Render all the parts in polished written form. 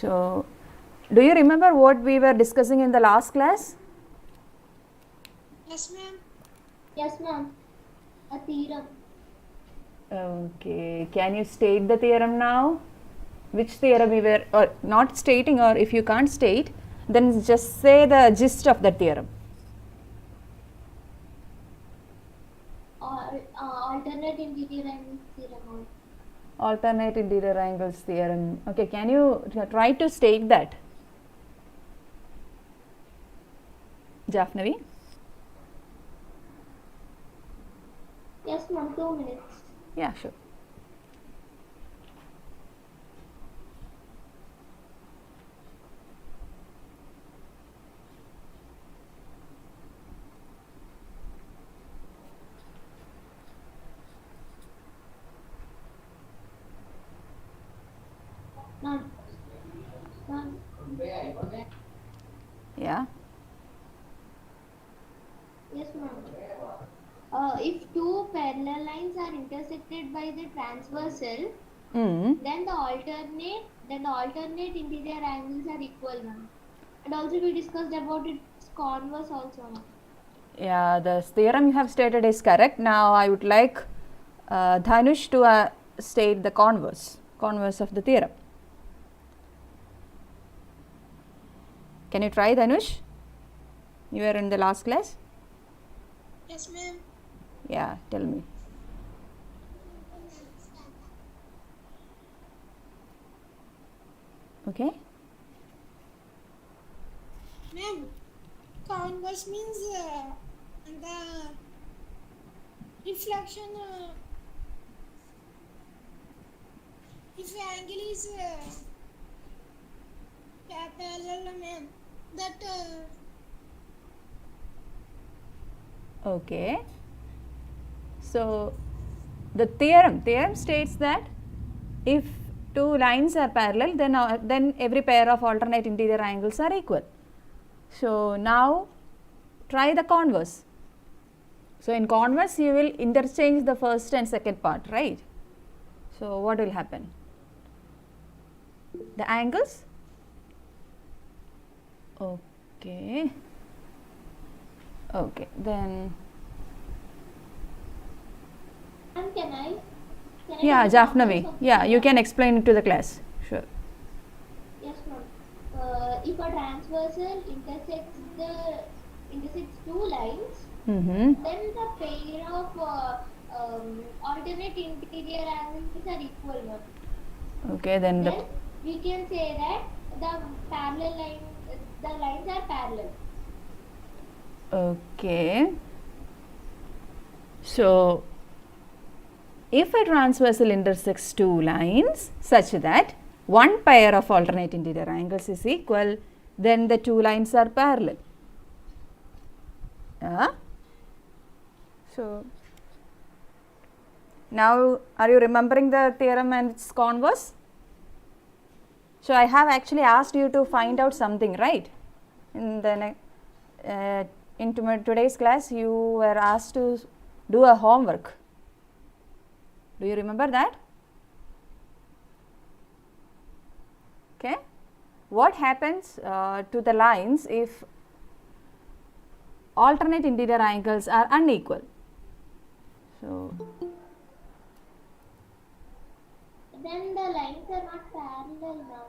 So, do you remember what we were discussing in the last class? Yes, ma'am. Yes, ma'am. A theorem. Okay, can you state the theorem now? Which theorem we were, or not stating, or if you can't state, then just say the gist of the theorem. Or alternate interior angles theorem. Alternate interior angles theorem. Okay, can you try to state that? Jafnavi? Yes, ma'am. 2 minutes. Yeah, sure. Ma'am. Ma'am. Yeah. Yes, ma'am. If two parallel lines are intersected by the transversal, then the alternate interior angles are equal, ma'am. And also we discussed about its converse also, ma'am. Yeah, the theorem you have stated is correct. Now I would like Dhanush to state the converse of the theorem. Can you try, Dhanush? You were in the last class? Yes, ma'am. Yeah, tell me. Okay. Ma'am, converse means the reflection. If angle is parallel, ma'am, that Okay. So the theorem states that if two lines are parallel, then every pair of alternate interior angles are equal. So now try the converse. So in converse you will interchange the first and second part, right? So what will happen? The angles? Okay. Okay, then And can I yeah, tell the Jafnavi. converse of Yeah, you theorem? can explain it to the class. Sure. Yes, ma'am. If a transversal intersects two lines, then the pair of alternate interior angles are equal, ma'am. Okay, then Then we can say that the lines are parallel. okay. So if a transversal intersects two lines such that one pair of alternate interior angles is equal, then the two lines are parallel. So now are you remembering the theorem and its converse? So I have actually asked you to find out something, right? In today's class you were asked to do a homework. Do you remember that? Okay. What happens to the lines if alternate interior angles are unequal? So Then the lines are not parallel now.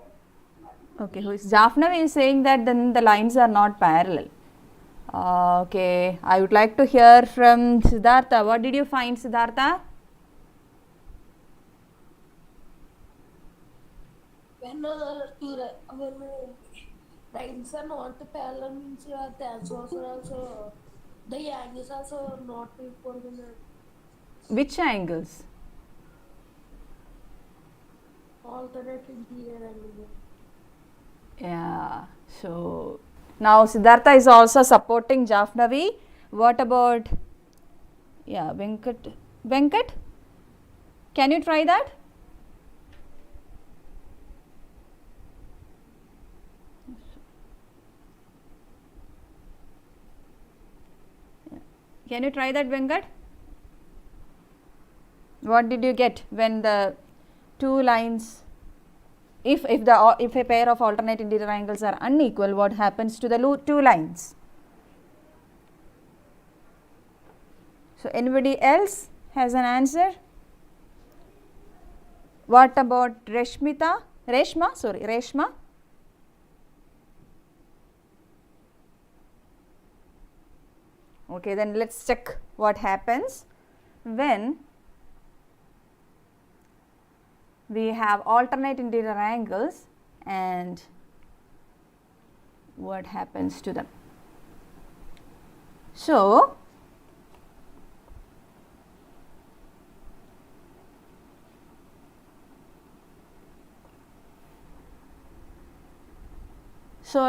okay, Jafnavi is saying that then the lines are not parallel. Okay, I would like to hear from Siddhartha. What did you find, Siddhartha? When lines are not parallel means the answers are also the angles also not equal. Which angles? Alternate interior angle. Yeah, so now Siddhartha is also supporting Jafnavi. What about, yeah, Venkat? Venkat, can you try that? Can you try that, Venkat? What did you get when the two lines if a pair of alternate interior angles are unequal, what happens to the two lines? So anybody else has an answer? What about Reshma? Okay, then let's check what happens when we have alternate interior angles and what happens to them. So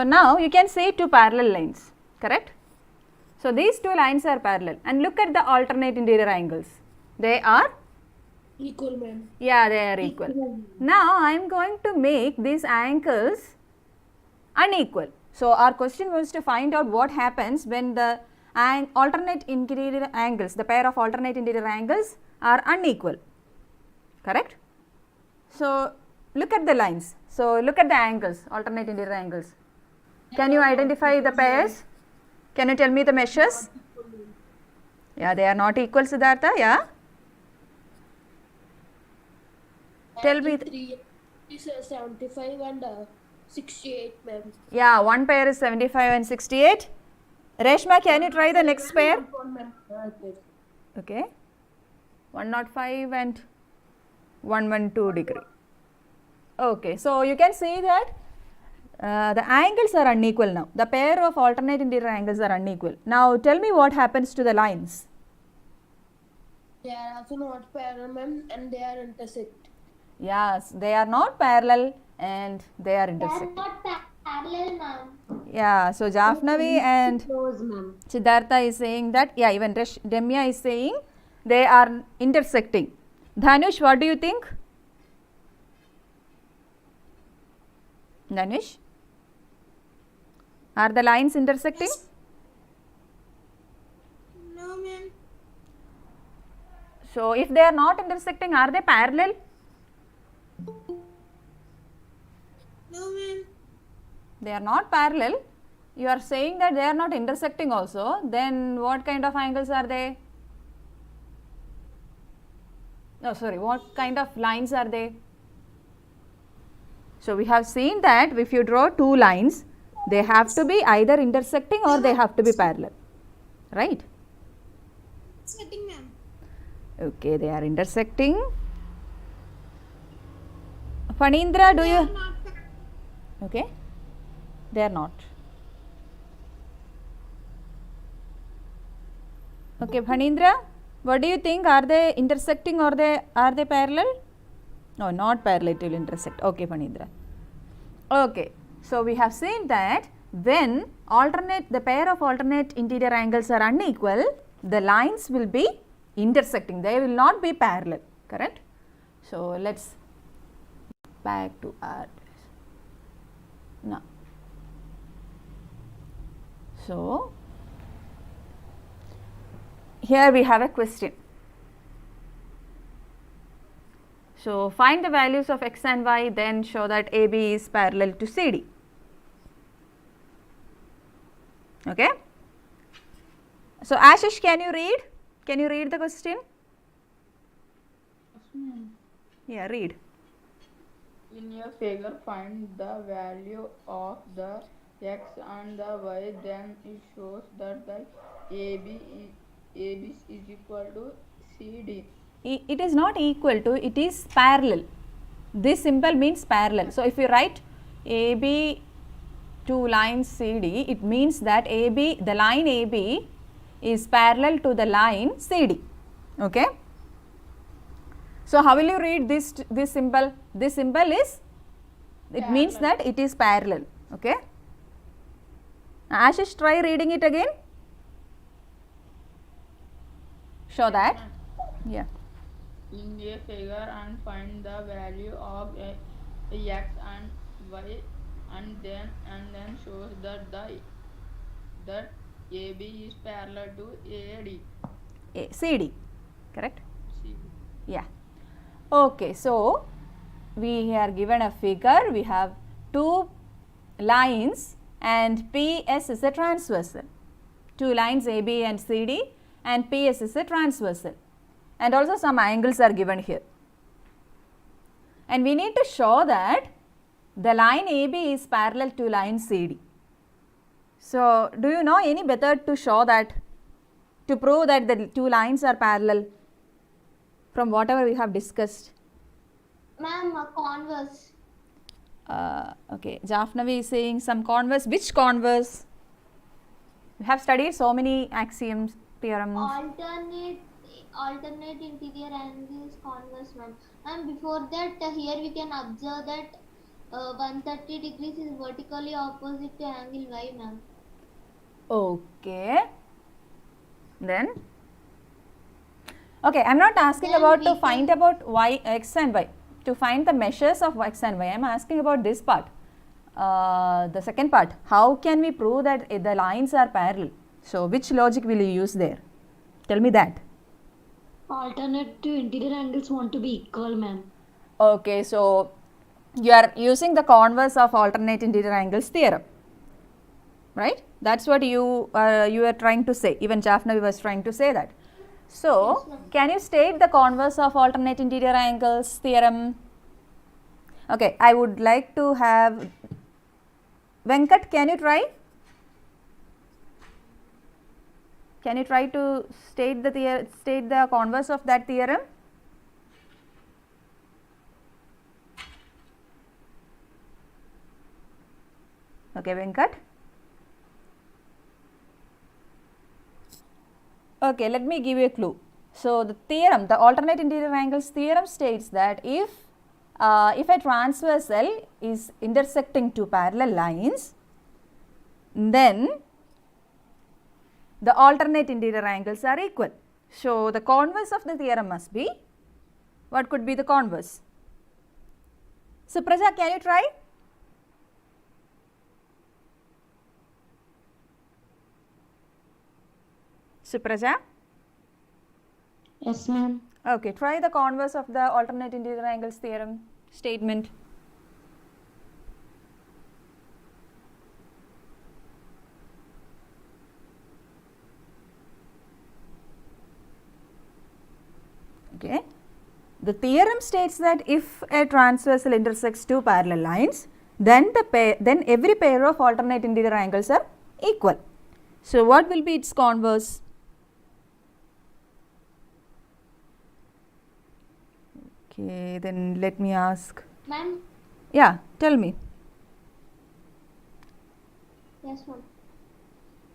now you can see two parallel lines, correct? So these two lines are parallel, and look at the alternate interior angles. They are Equal, ma'am. Yeah, they are equal. Now I am going to make these angles unequal. So our question was to find out what happens when the alternate interior angles, the pair of alternate interior angles are unequal, correct? So look at the lines. So look at the angles, alternate interior angles. Can you identify the pairs? Can you tell me the measures? Yeah, they are not equal, Siddhartha. Yeah. Tell me. 3 is 75 and 68, ma'am. Yeah, one pair is 75 and 68. Reshma, can you try the next pair? Okay. 105 and 112 degree. Okay, so you can see that the angles are unequal now. The pair of alternate interior angles are unequal. Now tell me what happens to the lines. They are also not parallel, ma'am, and they are intersect. Yes, they are not parallel and they are They are intersecting. not parallel, ma'am. Yeah, so Jafnavi and Close, ma'am. Siddhartha is saying that, yeah, even Demya is saying they are intersecting. Dhanush, what do you think? Dhanush? Are the lines intersecting? No, ma'am. So if they are not intersecting, are they parallel? No, ma'am. They are not parallel. You are saying that they are not intersecting also. Then what kind of angles are they? No, sorry, what kind of lines are they? So we have seen that if you draw two lines, they have to be either intersecting or they have to be parallel, right? Setting, ma'am. Okay, they are intersecting. Phanindra, do They are you? not Okay, they are not. Okay, Phanindra, what do you think? Are they intersecting or are they parallel? No, not parallel, it will intersect. Okay, Phanindra. Okay, so we have seen that when the pair of alternate interior angles are unequal, the lines will be intersecting. They will not be parallel, correct? So let's back to our now. So here we have a question. So find the values of x and y, then show that AB is parallel to CD. Okay. So Ashish, can you read? Can you read the question? Yeah, read. In a figure, find the value of the x and the y, then it shows that the AB is equal to CD. It is not equal to, it is parallel. This symbol means parallel. So if you write AB to line CD, it means that the line AB is parallel to the line CD. Okay. So how will you read this symbol? This symbol is, it means that it is parallel. Okay. Ashish, try reading it again. Show that. Yeah. In a figure and find the value of x and y, and then shows that that AB is parallel to AD. CD, correct? CD. Yeah. Okay, so we are given a figure, we have two lines and PS is a transversal. Two lines AB and CD and PS is a transversal, and also some angles are given here. And we need to show that the line AB is parallel to line CD. So, do you know any method to show that, to prove that the two lines are parallel from whatever we have discussed? Ma'am, converse. Okay, Jafnavi is saying some converse. Which converse? We have studied so many axioms, theorems. Alternate interior angles converse, ma'am. And before that, here we can observe that 130 degrees is vertically opposite to angle Y, ma'am. Okay. Then, okay, I am not asking Then about we to find about y, x and y, to find the measures of x and y. I am asking about this part, the second part. How can we prove that the lines are parallel? So, which logic will you use there? Tell me that. Alternative interior angles want to be equal, ma'am. Okay, so you are using the converse of alternate interior angles theorem, right? That's what you are trying to say. Even Jafnavi was trying to say that. So, Yes, can you state the converse of alternate interior angles theorem? Okay, I would like to have Venkat, can you try? Can you try to state the converse of that theorem? Okay, Venkat. Okay, let me give you a clue. So, the theorem, the alternate interior angles theorem states that if a transversal is intersecting two parallel lines, then the alternate interior angles are equal. So, the converse of the theorem must be, what could be the converse? Supraja, can you try? Supraja? Yes, ma'am. Okay, try the converse of the alternate interior angles theorem statement. Okay. The theorem states that if a transversal intersects two parallel lines, then every pair of alternate interior angles are equal. So, what will be its converse? Okay, then let me ask. Ma'am, Yeah, tell me. yes, ma'am.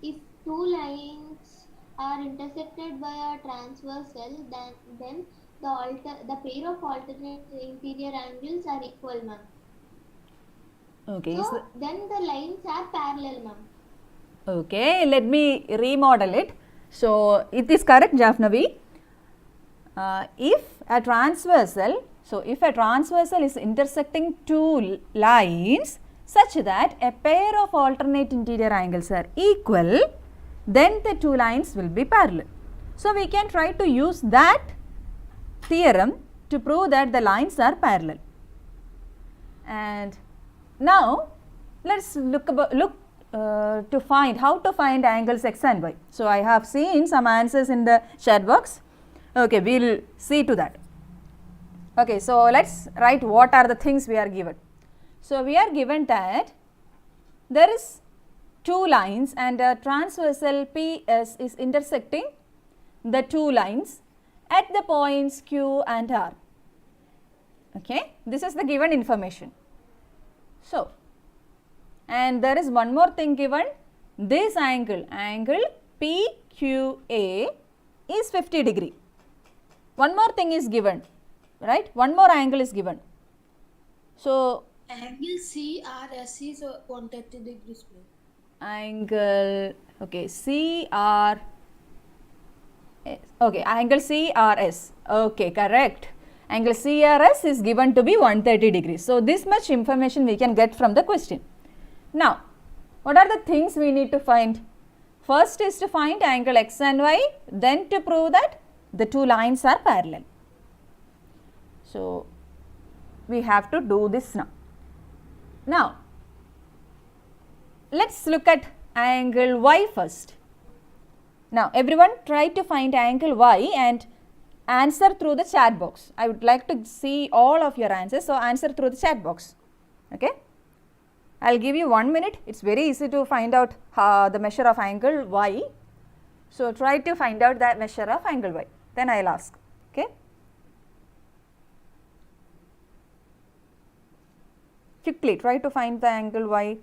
If two lines are intersected by a transversal, then the pair of alternate interior angles are equal, ma'am. Okay. So then the lines are parallel, ma'am. Okay, let me remodel it. So, it is correct, Jafnavi. If a transversal is intersecting two lines such that a pair of alternate interior angles are equal, then the two lines will be parallel. So, we can try to use that theorem to prove that the lines are parallel. And now, let us look to find how to find angles x and y. So, I have seen some answers in the chat box. Okay, we will see to that. Okay, so let us write what are the things we are given. So, we are given that there is two lines and a transversal PS is intersecting the two lines at the points Q and R. Okay, this is the given information. So, and there is one more thing given, this angle PQA is 50 degree. One more thing is given, right? One more angle is given. So, Angle CRS is 130 degrees, ma'am. angle, okay, angle CRS, okay, correct. Angle CRS is given to be 130 degrees. So, this much information we can get from the question. Now, what are the things we need to find? First is to find angle x and y, then to prove that the two lines are parallel. So, we have to do this now. Now, let us look at angle y first. Now, everyone try to find angle y and answer through the chat box. I would like to see all of your answers, so answer through the chat box. Okay? I will give you 1 minute. It is very easy to find out the measure of angle y. So, try to find out that measure of angle y. Then I will ask. Okay? Quickly try to find the angle y.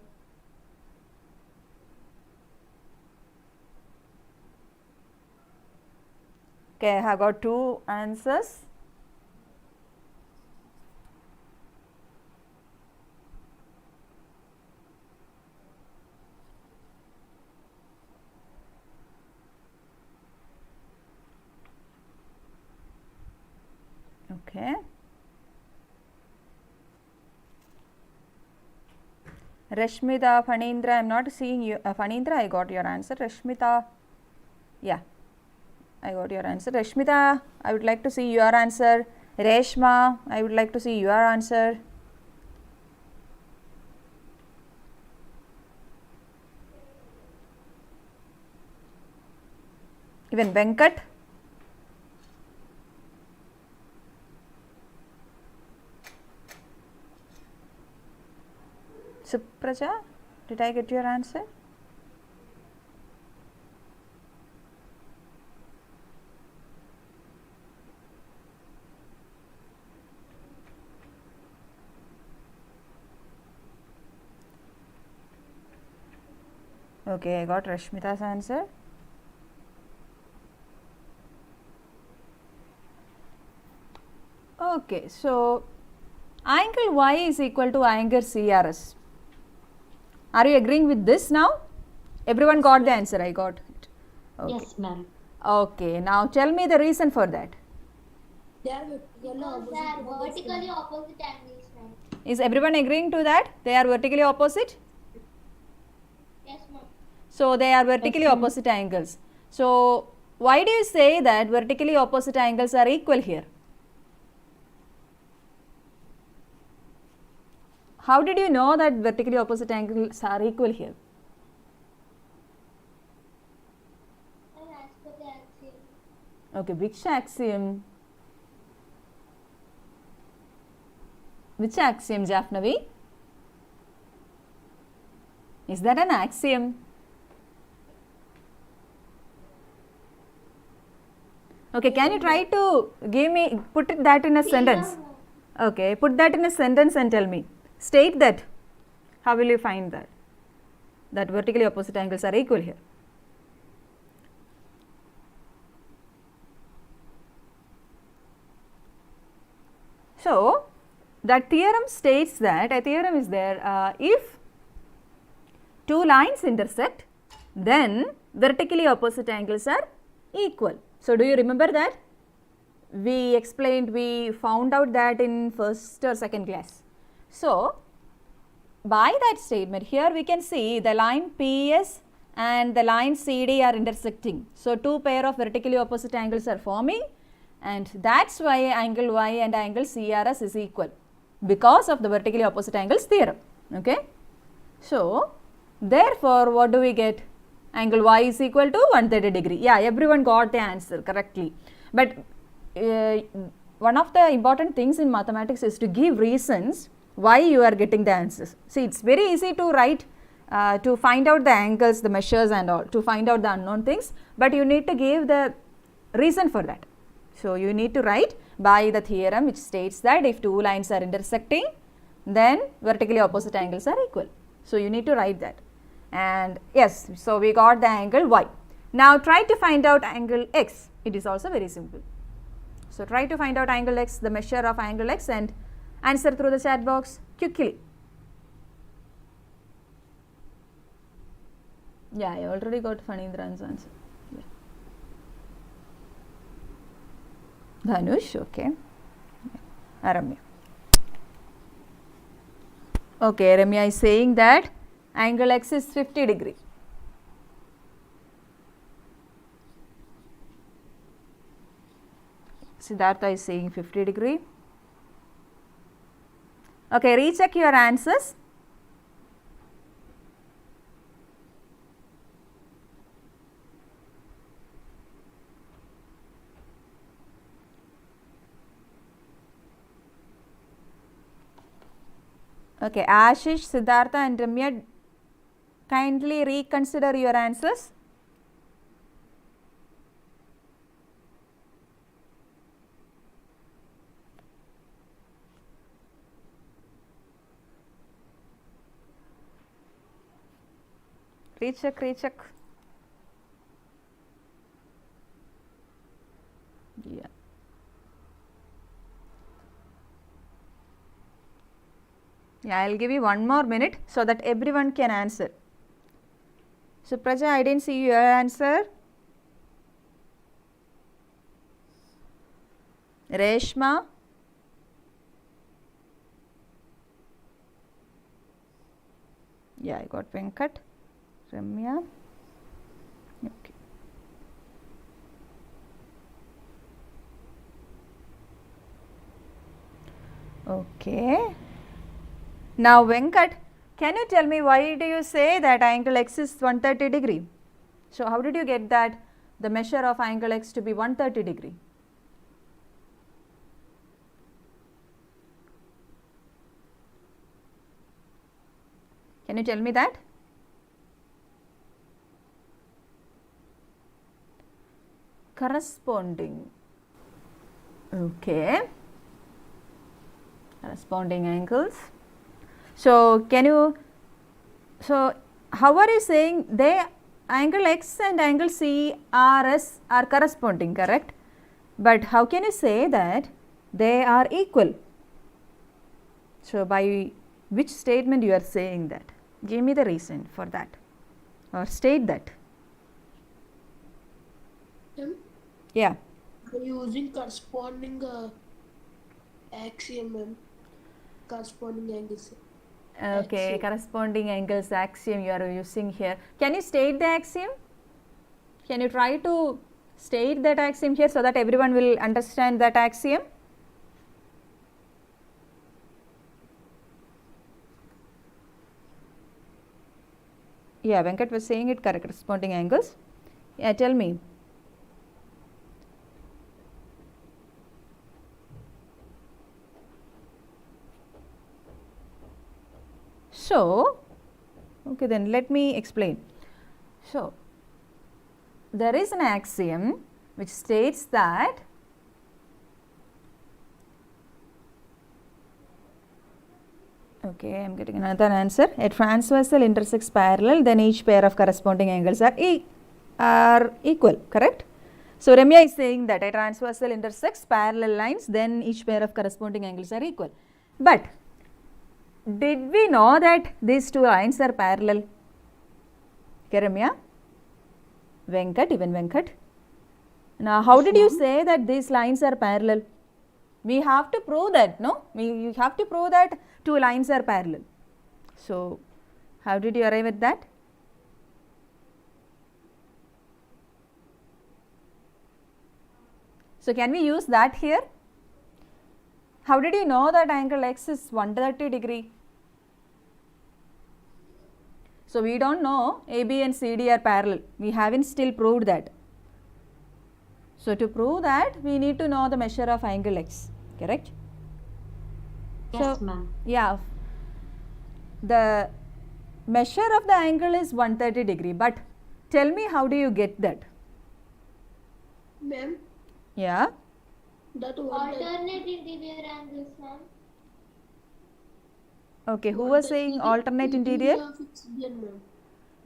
Okay, I have got 2 answers. Okay. Rashmita, Phanindra, I am not seeing you. Phanindra, I got your answer. Rashmita, yeah, I got your answer. Rashmita, I would like to see your answer. Reshma, I would like to see your answer. Even Venkat. Supraja, did I get your answer? Okay, I got Rashmita's answer. Okay, so angle y is equal to angle CRS. Are you agreeing with this now? Everyone got the answer, I got it. Okay. Yes, ma'am. Okay, now tell me the reason for that. They are yellow Because they are vertically opposite angles, ma'am. Is everyone agreeing to that? They are vertically opposite? Yes, ma'am. So, they are vertically opposite angles. So, why do you say that vertically opposite angles are equal here? How did you know that vertically opposite angles are equal here? And as per the axiom. Okay, which axiom? Which axiom, Jafnavi? Is that an axiom? Okay, can you try to give me, put that in a sentence? Okay, put that in a sentence and tell me. State that. How will you find that? That vertically opposite angles are equal here. So, that theorem states that a theorem is there if two lines intersect, then vertically opposite angles are equal. So, do you remember that? We explained, we found out that in first or second class. So, by that statement here we can see the line PS and the line CD are intersecting. So, two pair of vertically opposite angles are forming, and that is why angle Y and angle CRS is equal, because of the vertically opposite angles theorem. Okay. So, therefore, what do we get? Angle Y is equal to 130 degree. Yeah, everyone got the answer correctly. But one of the important things in mathematics is to give reasons why you are getting the answers. See, it is very easy to write to find out the angles, the measures and all, to find out the unknown things, but you need to give the reason for that. So, you need to write by the theorem which states that if two lines are intersecting, then vertically opposite angles are equal. So, you need to write that. And yes, so we got the angle Y. Now, try to find out angle X. It is also very simple. So, try to find out angle X, the measure of angle X, and answer through the chat box quickly. Yeah, I already got Phanindran's answer. Yeah. Dhanush, okay. Ramya. Okay, Ramya is saying that angle X is 50 degree. Siddhartha is saying 50 degree. Okay, recheck your answers. Okay, Ashish, Siddhartha and Ramya, kindly reconsider your answers. Recheck. Yeah. Yeah, I will give you 1 more minute so that everyone can answer. Supraja, I didn't see your answer. Reshma. Yeah, I got Venkat. Ramya. Okay. Okay. Now Venkat, can you tell me why do you say that angle x is 130 degree? So how did you get that the measure of angle x to be 130 degree? Can you tell me that? Corresponding. Okay. Corresponding angles. So can you, so how are you saying they angle x and angle CRS are corresponding, correct? But how can you say that they are equal? So by which statement you are saying that? Give me the reason for that or state that. Yeah. By using corresponding axiom and corresponding angles. Okay, Axiom. corresponding angles axiom you are using here. Can you state the axiom? Can you try to state that axiom here so that everyone will understand that axiom? Yeah, Venkat was saying it correct, corresponding angles. Yeah, tell me. So, okay, then let me explain. So, there is an axiom which states that okay, I am getting another answer. A transversal intersects parallel, then each pair of corresponding angles are equal, correct? So, Ramya is saying that a transversal intersects parallel lines, then each pair of corresponding angles are equal. But did we know that these two lines are parallel? Okay, Ramya? Venkat, even Venkat. Now, how did you say that these lines are parallel? We have to prove that, no? You have to prove that two lines are parallel. So, how did you arrive at that? So, can we use that here? How did you know that angle x is 130 degree? So, we don't know AB and CD are parallel. We haven't still proved that. So, to prove that we need to know the measure of angle x, correct? Yes, So, ma'am. yeah, the measure of the angle is 130 degree, but tell me how do you get that? Ma'am, Yeah. that one Alternate interior angles, ma'am. Okay, who was saying alternate interior? Ma'am.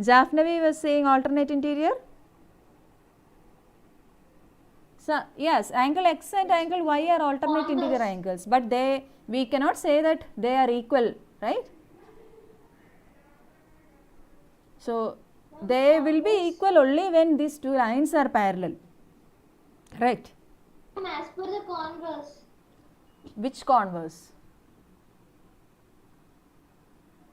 Jafnavi was saying alternate interior. So, yes, angle x and angle y are alternate interior angles, but we cannot say that they are equal, right? So, they will be equal only when these two lines are parallel, correct? As per the converse. Which converse?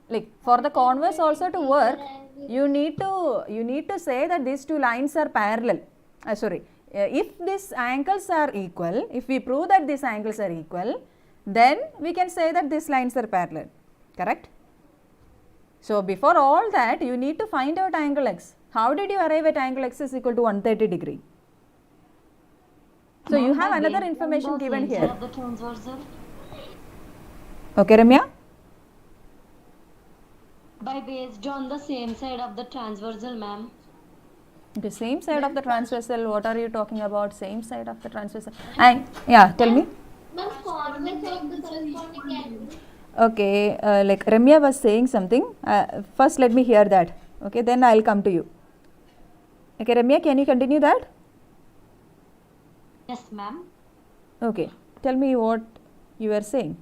Like for the converse also to work, you need to say that these two lines are parallel. If these angles are equal, if we prove that these angles are equal, then we can say that these lines are parallel, correct? So, before all that you need to find out angle x. How did you arrive at angle x is equal to 130 degree? So, you have another information given here. Of the transversal, Okay, Ramya? by based on the same side of the transversal, ma'am. The same side of the transversal, what are you talking about? Same side of the transversal. And yeah, tell me. Ma'am, convex of the corresponding angle. Okay, like Ramya was saying something. First, let me hear that. Okay, then I will come to you. Okay, Ramya, can you continue that? Yes, ma'am. Okay, tell me what you were saying.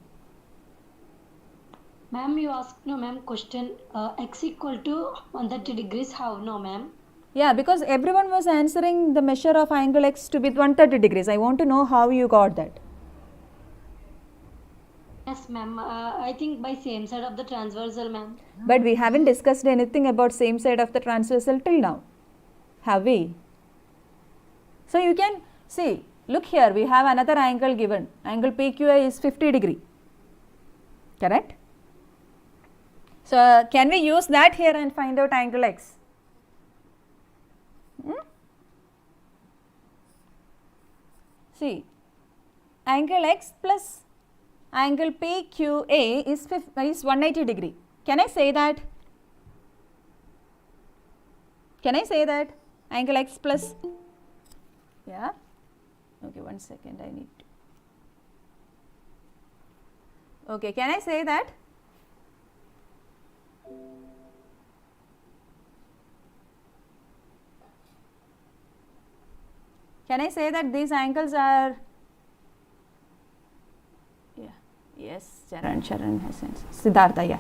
Ma'am, you asked no, ma'am. Question x equal to 130 degrees. How no, ma'am? Yeah, because everyone was answering the measure of angle x to be 130 degrees. I want to know how you got that. Yes, ma'am. I think by same side of the transversal, ma'am. But we haven't discussed anything about same side of the transversal till now. Have we? So, you can see, look here, we have another angle given. Angle PQA is 50 degree. Correct? So, can we use that here and find out angle x? See, angle x plus angle PQA is 180 degree. Can I say that? Can I say that? Angle x plus, yeah, okay, 1 second, I need to, okay, can I say that? Can I say that these angles are, yeah, yes, Charan has sense, Siddhartha, yeah.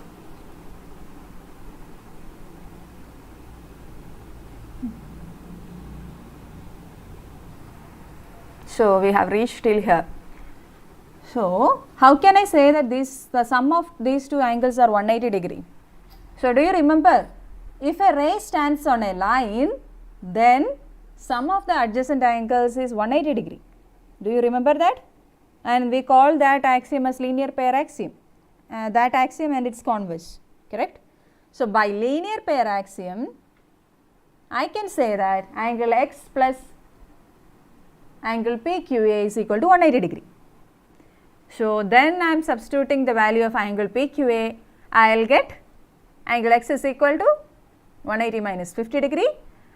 So, we have reached till here. So, how can I say that the sum of these two angles are 180 degree? So, do you remember, if a ray stands on a line, then sum of the adjacent angles is 180 degree. Do you remember that? And we call that axiom as linear pair axiom, that axiom and its converse, correct? So, by linear pair axiom, I can say that angle x plus angle PQA is equal to 180 degree. So, then I am substituting the value of angle PQA, I will get angle x is equal to 180 minus 50 degree,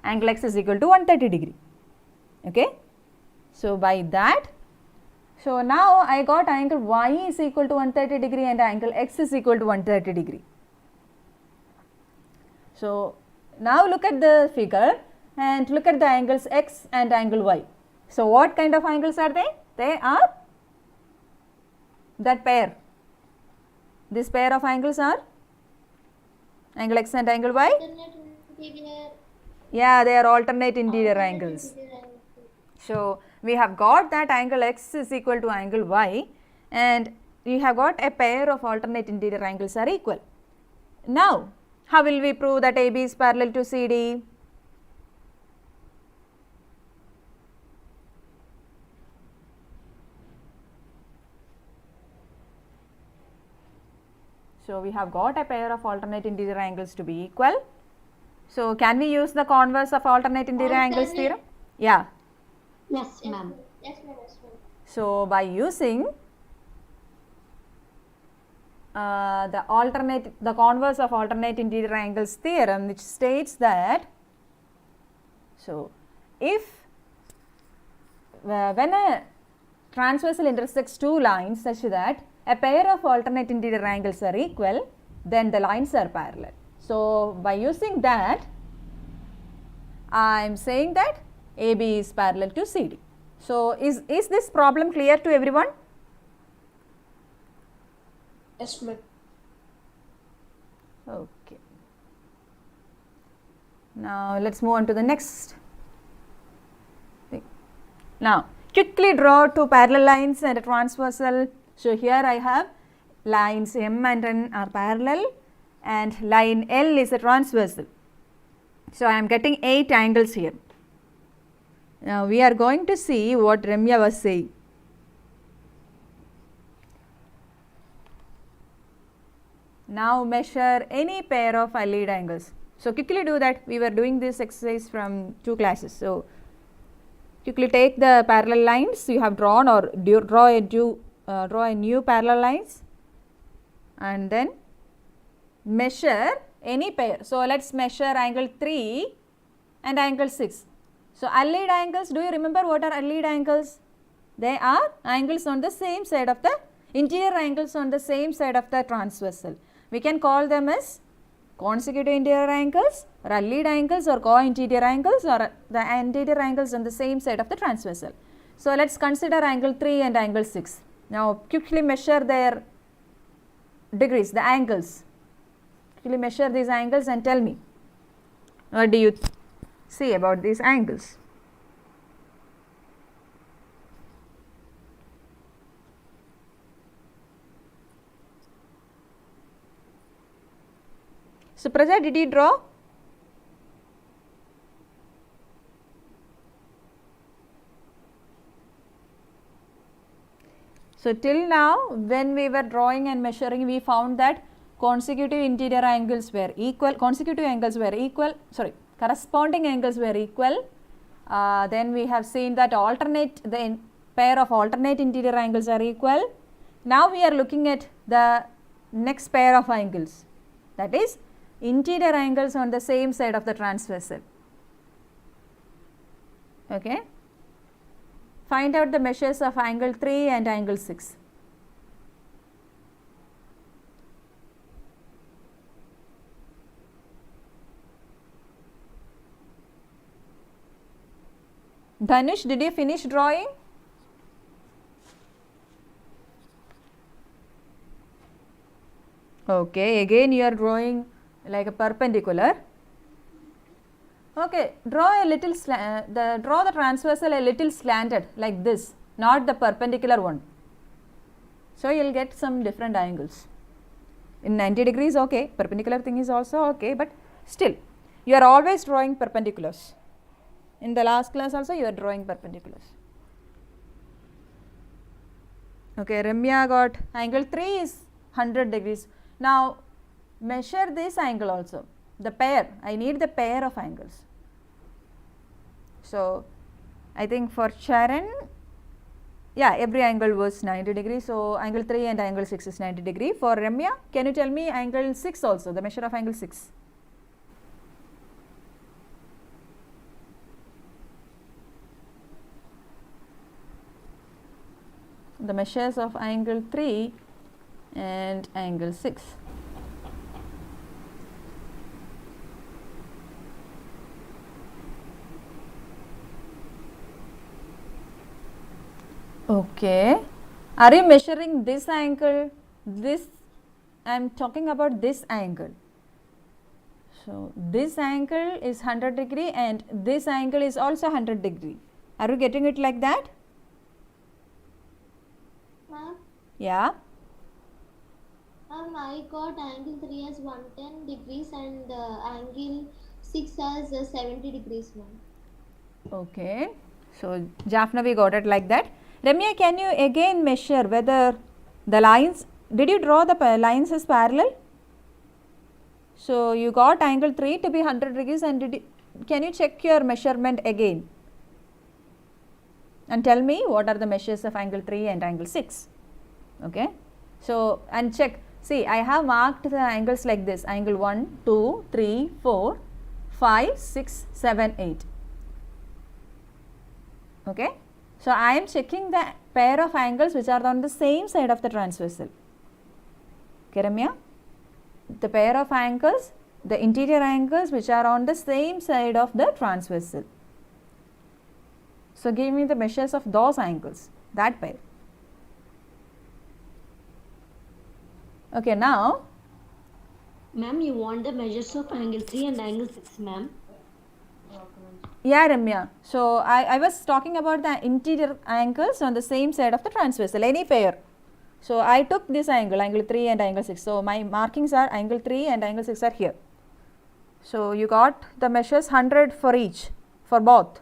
angle x is equal to 130 degree. Okay. So, by that, so now I got angle y is equal to 130 degree and angle x is equal to 130 degree. So, now look at the figure and look at the angles x and angle y. So, what kind of angles are they? They are that pair. This pair of angles are angle x and angle y. Alternate interior. Yeah, they are alternate interior angles. So, we have got that angle x is equal to angle y and we have got a pair of alternate interior angles are equal. Now, how will we prove that AB is parallel to CD? So, we have got a pair of alternate interior angles to be equal. So, can we use the converse of alternate interior angles theorem? Yeah. Yes, ma'am. Yes, ma'am. Yes, ma'am. So, by using the converse of alternate interior angles theorem, which states that, so if when a transversal intersects two lines such that a pair of alternate interior angles are equal, then the lines are parallel. So, by using that, I am saying that AB is parallel to CD. So, is this problem clear to everyone? Yes, ma'am. Okay. Now, let us move on to the next thing. Now, quickly draw two parallel lines and a transversal. So, here I have lines M and N are parallel and line L is a transversal. So, I am getting 8 angles here. Now, we are going to see what Ramya was saying. Now measure any pair of allied angles. So quickly do that. We were doing this exercise from 2 classes. So quickly take the parallel lines you have drawn, or draw a new parallel lines, and then measure any pair. So let's measure angle 3 and angle 6. So allied angles, do you remember what are allied angles? They are angles on the same side of the interior angles on the same side of the transversal. We can call them as consecutive interior angles, or allied angles, or co-interior angles, or the interior angles on the same side of the transversal. So let's consider angle 3 and angle 6. Now quickly measure their degrees, the angles. Quickly measure these angles and tell me, what do you see about these angles? So Prasad, did you draw? So till now, when we were drawing and measuring, we found that consecutive interior angles were equal, corresponding angles were equal. Then we have seen that the pair of alternate interior angles are equal. Now we are looking at the next pair of angles, that is interior angles on the same side of the transversal. Okay. Find out the measures of angle 3 and angle 6. Dhanush, did you finish drawing? Okay, again you are drawing like a perpendicular. Okay, draw the transversal a little slanted like this, not the perpendicular one. So you will get some different angles. In 90 degrees, okay, perpendicular thing is also okay, but still you are always drawing perpendiculars. In the last class also you are drawing perpendiculars. Okay, Ramya got angle 3 is 100 degrees. Now measure this angle also, the pair. I need the pair of angles. So I think for Sharon, yeah, every angle was 90 degrees. So angle 3 and angle 6 is 90 degree. For Ramya, can you tell me angle 6 also, the measure of angle 6? The measures of angle 3 and angle 6. Okay, are you measuring this angle? I am talking about this angle. So this angle is 100 degree and this angle is also 100 degree. Are you getting it like that? Ma'am, Yeah. I got angle 3 as 110 degrees and angle 6 as 70 degrees, ma'am. Okay, so Jaffnavi got it like that. Ramya, can you again measure whether the lines, did you draw the lines as parallel? So you got angle 3 to be 100 degrees, and can you check your measurement again and tell me what are the measures of angle 3 and angle 6? Okay, so and check, see I have marked the angles like this, angle 1, 2, 3, 4, 5, 6, 7, 8. Okay. So I am checking the pair of angles which are on the same side of the transversal. Okay, Ramya? The pair of angles, the interior angles which are on the same side of the transversal. So give me the measures of those angles, that pair. Okay, now. Ma'am, you want the measures of angle 3 and angle 6, ma'am? Yeah, Ramya. So I was talking about the interior angles on the same side of the transversal, any pair. So I took this angle, angle 3 and angle 6. So my markings are angle 3 and angle 6 are here. So you got the measures 100 for each, for both.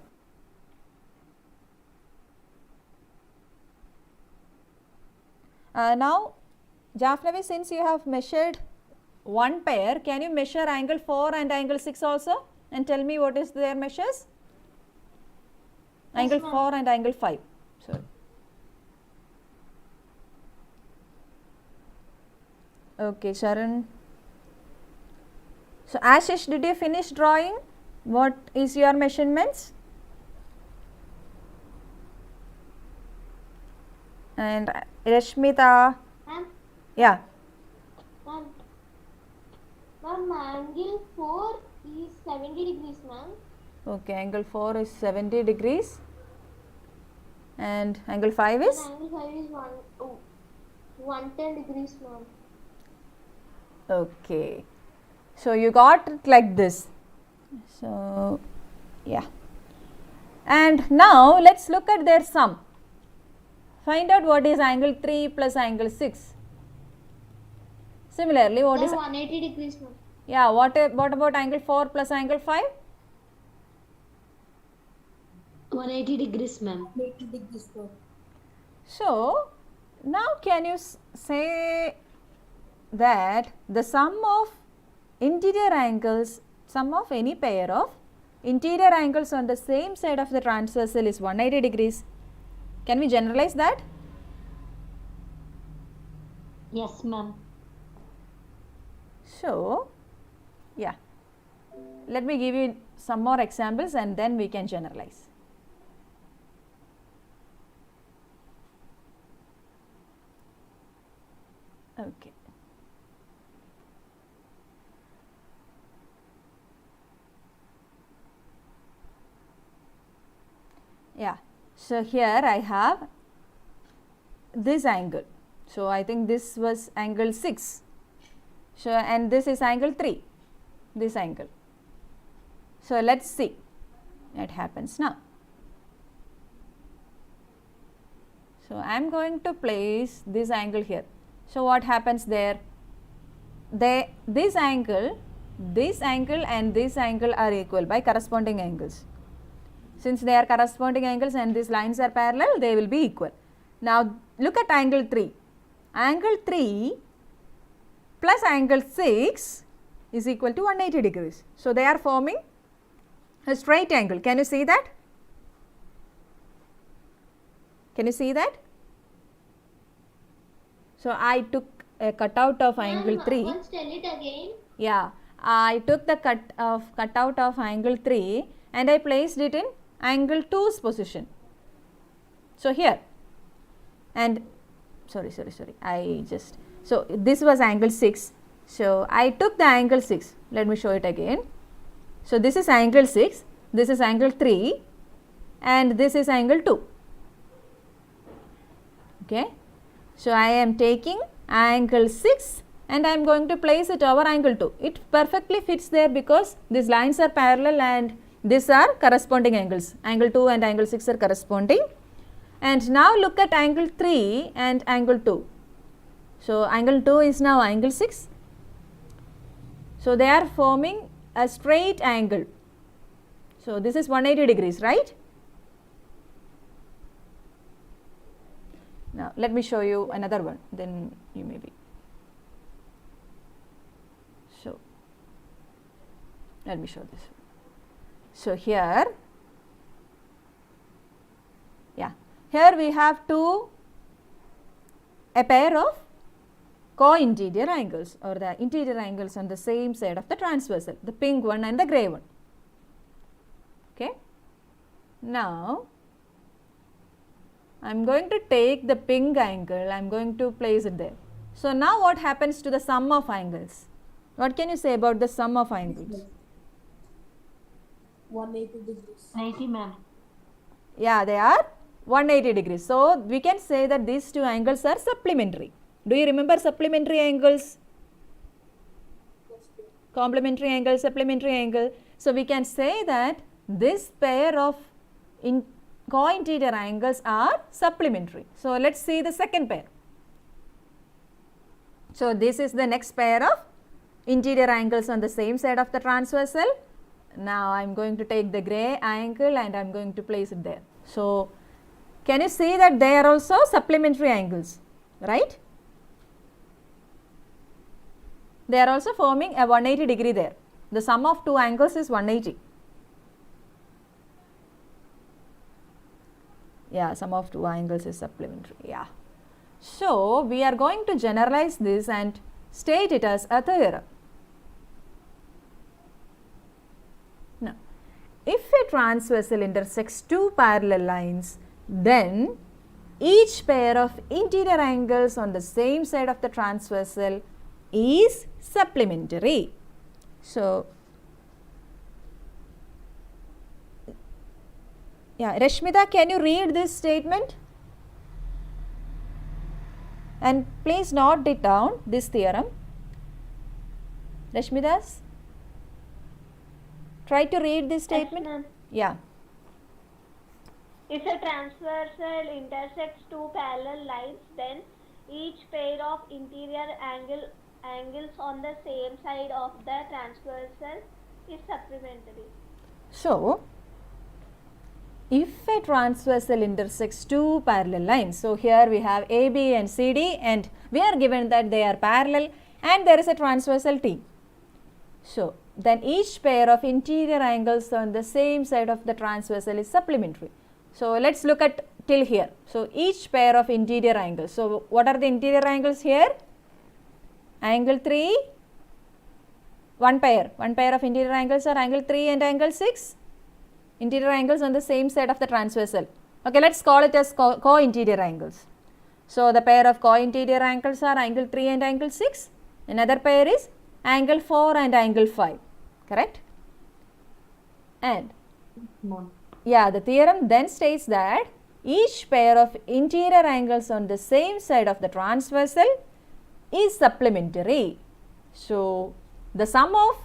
Now Jaffnavi, since you have measured one pair, can you measure angle 4 and angle 6 also and tell me what is their measures? Angle 4 and angle 5. Sorry. Okay, Sharan. So, Ashish, did you finish drawing? What is your measurements? And Rashmita, Ma'am, yeah. ma'am, angle 4 is 70 degrees, ma'am. Okay, angle 4 is 70 degrees and angle 5 is? Angle 5 is 110 degrees, ma'am. Okay. So, you got it like this. So, yeah. And now, let us look at their sum. Find out what is angle 3 plus angle 6. Similarly, what is 180 degrees, ma'am. yeah, what about angle 4 plus angle 5? 180 degrees, ma'am. 80 degrees, ma'am. So, now can you say that the sum of interior angles, sum of any pair of interior angles on the same side of the transversal is 180 degrees. Can we generalize that? Yes, ma'am. So, yeah, let me give you some more examples and then we can generalize. Okay. Yeah, so here I have this angle. So, I think this was angle 6. So, and this is angle 3, this angle. So, let us see what happens now. So, I am going to place this angle here. So, what happens there? This angle and this angle are equal by corresponding angles. Since they are corresponding angles and these lines are parallel, they will be equal. Now, look at angle 3. Angle 3 plus angle 6 is equal to 180 degrees. So, they are forming a straight angle. Can you see that? Can you see that? So, I took a cutout of angle 3. Once tell it again. Yeah, I took the cutout of angle 3 and I placed it in angle 2's position. So, here and sorry, so this was angle 6. So, I took the angle 6, let me show it again. So, this is angle 6, this is angle 3 and this is angle 2. Okay. So, I am taking angle 6 and I am going to place it over angle 2. It perfectly fits there because these lines are parallel and these are corresponding angles. Angle 2 and angle 6 are corresponding. And now look at angle 3 and angle 2. So, angle 2 is now angle 6. So, they are forming a straight angle. So, this is 180 degrees, right? Now, let me show you another one, then you may be. So, let me show this one. So, here we have a pair of co-interior angles or the interior angles on the same side of the transversal, the pink one and the grey one. Okay. Now, I am going to take the pink angle, I am going to place it there. So, now what happens to the sum of angles? What can you say about the sum of angles? 180 degrees. 90, ma'am. Yeah, they are 180 degrees. So, we can say that these two angles are supplementary. Do you remember supplementary angles? Complementary angle, supplementary angle. So, we can say that this pair of co-interior angles are supplementary. So, let us see the second pair. So, this is the next pair of interior angles on the same side of the transversal. Now, I am going to take the grey angle and I am going to place it there. So, can you see that they are also supplementary angles, right? they are also forming a 180 degree there. The sum of two angles is 180. Yeah, sum of two angles is supplementary. Yeah. So, we are going to generalize this and state it as a theorem. Now, if a transversal intersects two parallel lines, then each pair of interior angles on the same side of the transversal is supplementary. So, yeah, Rashmita, can you read this statement? And please note it down, this theorem. Rashmidas, try to read this statement. ma'am. Yeah. If a transversal intersects two parallel lines, then each pair of interior angles on the same side of the transversal is supplementary. So, if a transversal intersects two parallel lines, so here we have AB and CD and we are given that they are parallel and there is a transversal T. So, then each pair of interior angles on the same side of the transversal is supplementary. So, let us look at till here. So, each pair of interior angles. So, what are the interior angles here? Angle 3, one pair of interior angles are angle 3 and angle 6. Interior angles on the same side of the transversal. Okay, let us call it as co-interior angles. So, the pair of co-interior angles are angle 3 and angle 6. Another pair is angle 4 and angle 5, correct? And yeah, the theorem then states that each pair of interior angles on the same side of the transversal is supplementary. So, the sum of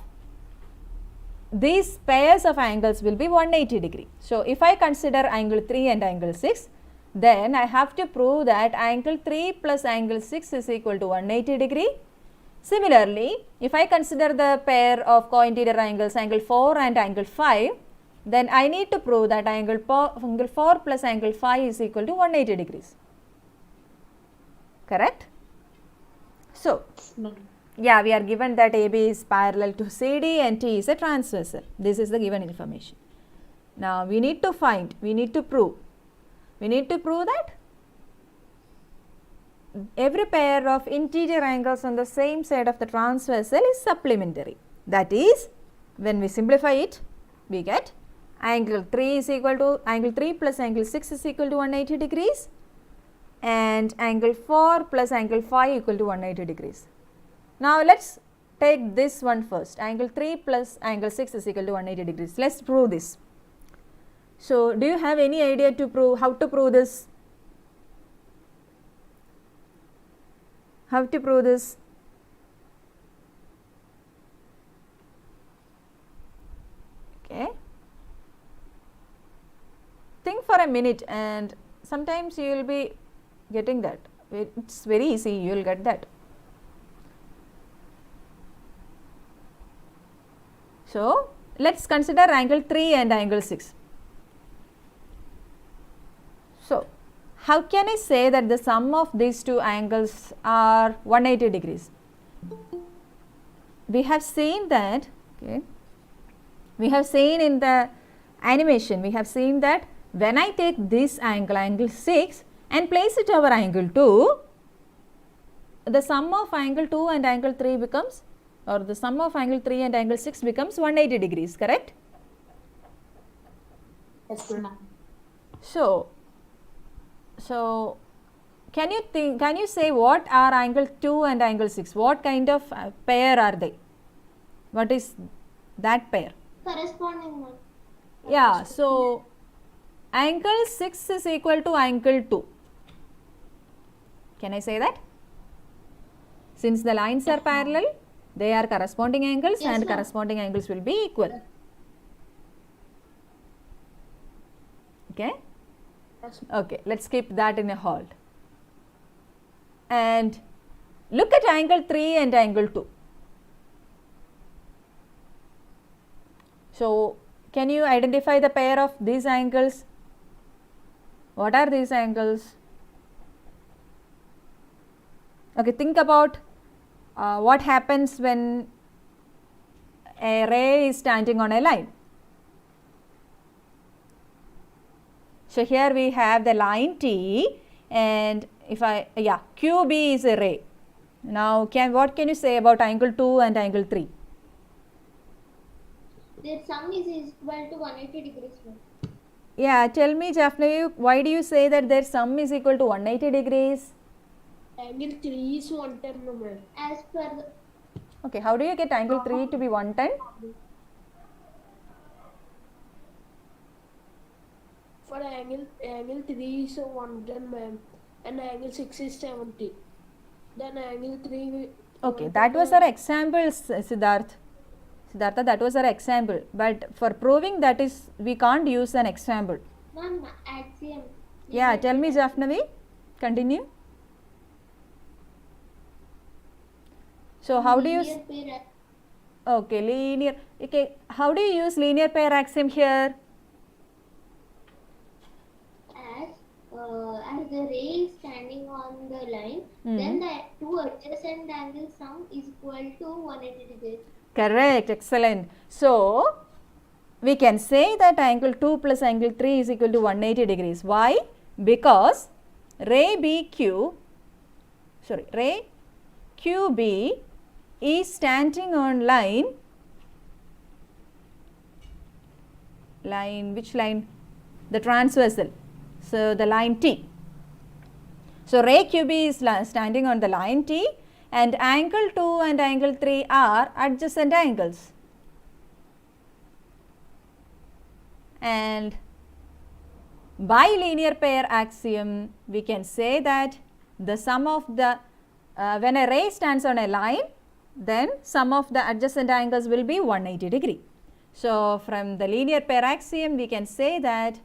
these pairs of angles will be 180 degree. So, if I consider angle 3 and angle 6, then I have to prove that angle 3 plus angle 6 is equal to 180 degree. Similarly, if I consider the pair of co-interior angles angle 4 and angle 5, then I need to prove that angle 4 plus angle 5 is equal to 180 degrees. Correct? So, yeah, we are given that AB is parallel to CD and T is a transversal. This is the given information. Now, we need to find, we need to prove that every pair of interior angles on the same side of the transversal is supplementary. That is, when we simplify it, we get angle 3 is equal to angle 3 plus angle 6 is equal to 180 degrees and angle 4 plus angle 5 equal to 180 degrees. Now, let us take this one first, angle 3 plus angle 6 is equal to 180 degrees. Let us prove this. So, do you have any idea to prove, how to prove this? How to prove this? Okay. Think for a minute and sometimes you will be getting that. It's very easy, you will get that. So, let us consider angle 3 and angle 6. So, how can I say that the sum of these two angles are 180 degrees? We have seen that, okay, we have seen in the animation, we have seen that when I take this angle, angle 6 and place it over angle 2, the sum of angle 2 and angle 3 becomes, or the sum of angle 3 and angle 6 becomes 180 degrees, correct? Yes, ma'am. So, can you say what are angle 2 and angle 6? What kind of pair are they? What is that pair? Corresponding one. Yeah, so angle 6 is equal to angle 2. Can I say that? Since the lines are parallel, they are corresponding angles and corresponding angles will be equal. Okay? Okay, let us keep that in a hold. And look at angle 3 and angle 2. So, can you identify the pair of these angles? What are these angles? Okay, think about what happens when a ray is standing on a line? So here we have the line T, and if QB is a ray. Now what can you say about angle 2 and angle 3? Their sum is equal to 180 degrees. Yeah, tell me Jafnavi, why do you say that their sum is equal to 180 degrees? Angle 3 is 110, no, ma'am. As per the Okay, how do you get angle 3 to be 110? For angle 3 is 110, ma'am, and angle 6 is 70. Then angle 3. Okay, that was our example, Siddhartha, that was our example. But for proving that is, we can't use an example. Ma'am, axiom. Yeah, tell me Jafnavi, continue. So how do you? Linear pair Okay, linear. Okay, how do you use linear pair axiom here? as the ray is standing on the line, then the two adjacent angles sum is equal to 180 degrees. Correct, excellent. So we can say that angle 2 plus angle 3 is equal to 180 degrees. Why? Because ray QB is standing on which line? The transversal. So the line T. So ray QB is standing on the line T, and angle 2 and angle 3 are adjacent angles. And by linear pair axiom, we can say that the sum of the when a ray stands on a line, then sum of the adjacent angles will be 180 degree. So from the linear pair axiom, we can say that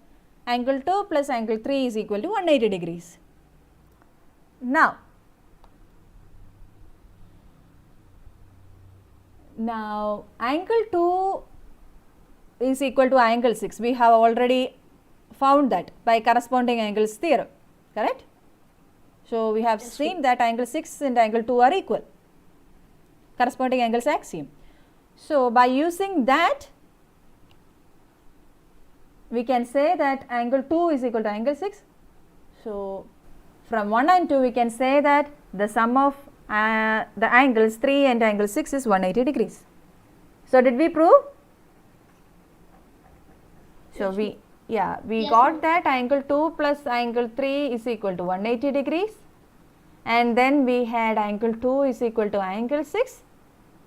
angle 2 plus angle 3 is equal to 180 degrees. Now angle 2 is equal to angle 6. We have already found that by corresponding angles theorem, correct? So we have seen that angle 6 and angle 2 are equal, corresponding angles axiom. So by using that, we can say that angle 2 is equal to angle 6. So from 1 and 2, we can say that the sum of the angles 3 and angle 6 is 180 degrees. So did we prove? So we got that angle 2 plus angle 3 is equal to 180 degrees, and then we had angle 2 is equal to angle 6.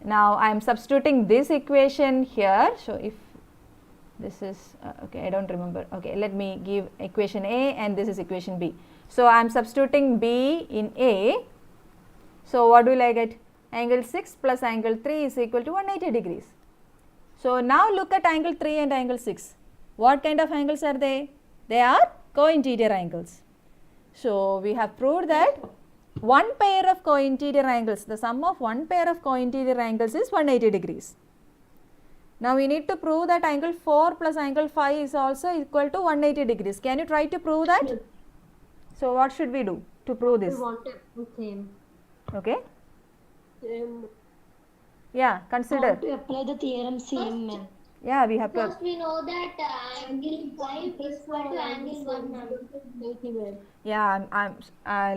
Now I am substituting this equation here. So if this is okay, I don't remember. Okay, let me give equation A, and this is equation B. So I am substituting B in A. So what will I get? Angle 6 plus angle 3 is equal to 180 degrees. So now look at angle 3 and angle 6. What kind of angles are they? They are co-interior angles. So we have proved that one pair of co-interior angles, the sum of one pair of co-interior angles is 180 degrees. Now we need to prove that angle 4 plus angle 5 is also equal to 180 degrees. Can you try to prove that? Yes. So what should we do to prove this? We want the same. Okay. Same. Yeah, consider. To apply the theorem same, ma'am. Yeah, we have to. First we know that angle 5 is equal to angle 1, ma'am. Yeah, I'm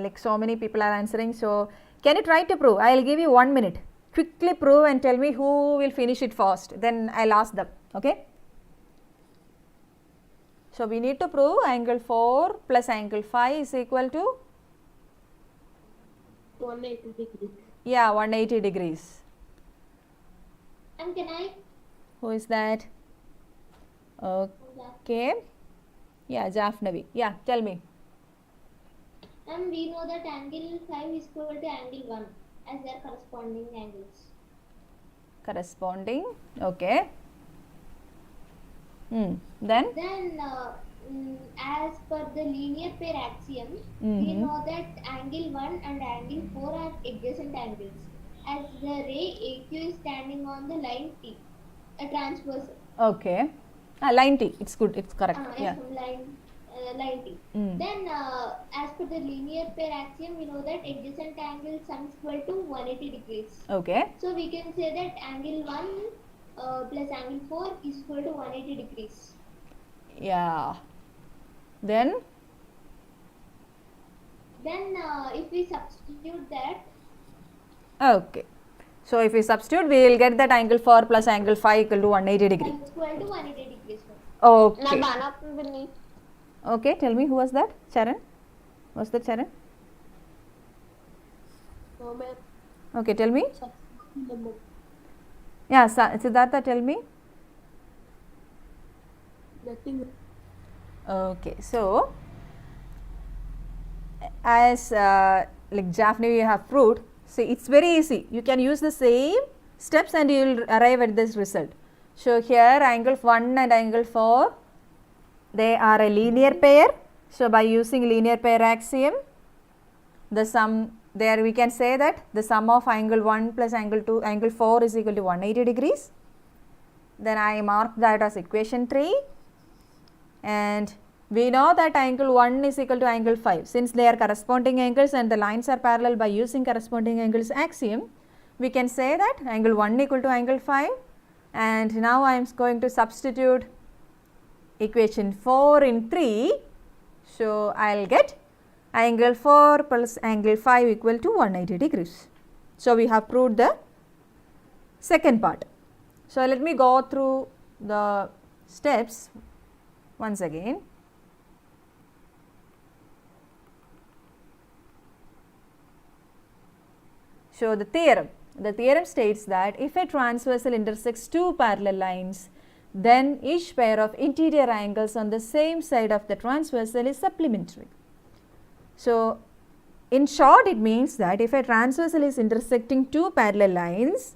like so many people are answering. So can you try to prove? I will give you 1 minute. Quickly prove and tell me who will finish it first. Then I'll ask them. Okay. So we need to prove angle 4 plus angle 5 is equal to 180 degrees. yeah 180 degrees. And can I? Who is that? Okay. Yeah, Jafnavi. Yeah, tell me. And we know that angle 5 is equal to angle 1 as their corresponding angles. Corresponding. Okay. Then Then as per the linear pair axiom, we know that angle 1 and angle 4 are adjacent angles as the ray AQ is standing on the line T, a transversal. okay. Line T. It's good. It's correct. Yeah. Line parallelity. Then as per the linear pair axiom, we know that adjacent angle sum is equal to 180 degrees. Okay. So we can say that angle 1 plus angle 4 is equal to 180 degrees. Yeah. Then If we substitute that, okay. So if we substitute, we will get that angle 4 plus angle 5 equal to 180 degree. is equal to 180 degrees. Okay. Okay, tell me, who was that? Charan? Was that Charan? No, ma'am. Okay, tell me. No, ma'am. Yeah, Siddhartha, tell me. Nothing. Okay, so as like Japhne we have proved, see, it's very easy. You can use the same steps and you will arrive at this result. So here angle 1 and angle 4, they are a linear pair. So by using linear pair axiom, the sum there we can say that the sum of angle 1 plus angle 2, angle 4 is equal to 180 degrees. Then I mark that as equation 3, and we know that angle 1 is equal to angle 5. Since they are corresponding angles and the lines are parallel, by using corresponding angles axiom, we can say that angle 1 equal to angle 5. And now I am going to substitute equation 4 in 3. So I will get angle 4 plus angle 5 equal to 180 degrees. So we have proved the second part. So let me go through the steps once again. So the theorem states that if a transversal intersects two parallel lines, then each pair of interior angles on the same side of the transversal is supplementary. So in short, it means that if a transversal is intersecting two parallel lines,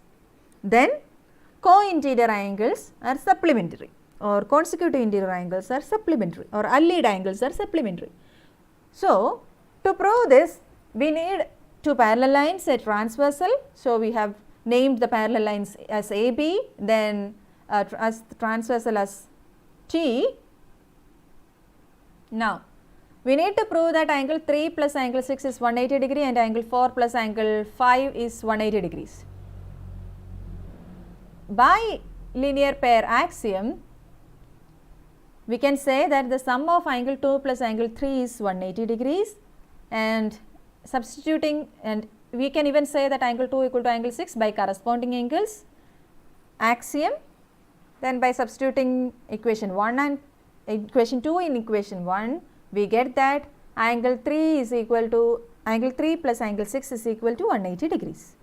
then co-interior angles are supplementary, or consecutive interior angles are supplementary, or allied angles are supplementary. So to prove this, we need two parallel lines, a transversal. So we have named the parallel lines as AB, then as transversal as T. Now we need to prove that angle 3 plus angle 6 is 180 degree and angle 4 plus angle 5 is 180 degrees. By linear pair axiom, we can say that the sum of angle 2 plus angle 3 is 180 degrees, and substituting, and we can even say that angle 2 equal to angle 6 by corresponding angles axiom. Then by substituting equation 1 and equation 2 in equation 1, we get that angle 3 is equal to angle 3 plus angle 6 is equal to 180 degrees.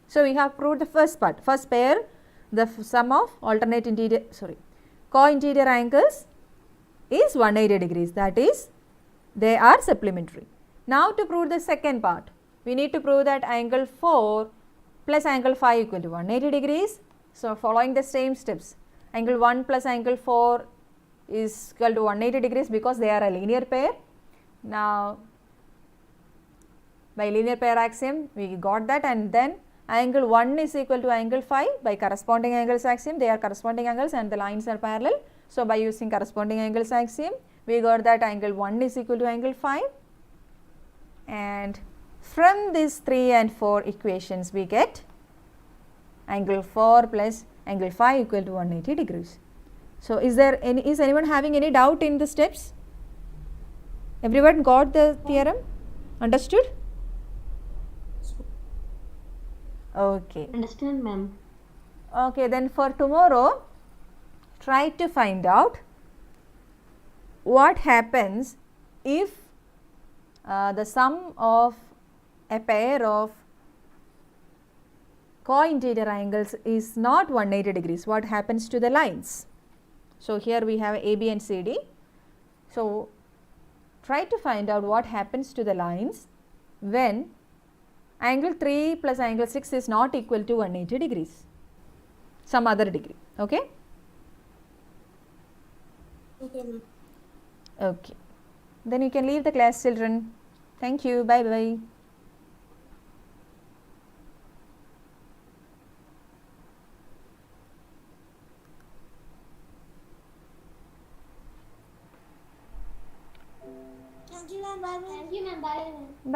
So we have proved the first part, first pair, the sum of alternate interior, co-interior angles is 180 degrees, that is they are supplementary. Now to prove the second part, we need to prove that angle 4 plus angle 5 equal to 180 degrees. So following the same steps, angle 1 plus angle 4 is equal to 180 degrees because they are a linear pair. Now by linear pair axiom we got that, and then angle 1 is equal to angle 5 by corresponding angles axiom, they are corresponding angles and the lines are parallel. So by using corresponding angles axiom, we got that angle 1 is equal to angle 5, and from these 3 and 4 equations we get angle 4 plus angle 5 equal to 180 degrees. So is anyone having any doubt in the steps? Everyone got the theorem? Understood? Okay. Understand, ma'am. Okay, then for tomorrow, try to find out what happens if the sum of a pair of co-interior angles is not 180 degrees. What happens to the lines? So here we have AB and CD. So try to find out what happens to the lines when angle 3 plus angle 6 is not equal to 180 degrees, some other degree. Okay? Okay, ma'am. Okay. Then you can leave the class, children. Thank you. Bye bye. ma'am. Bye, ma'am. Thank you, ma'am. Bye, ma'am.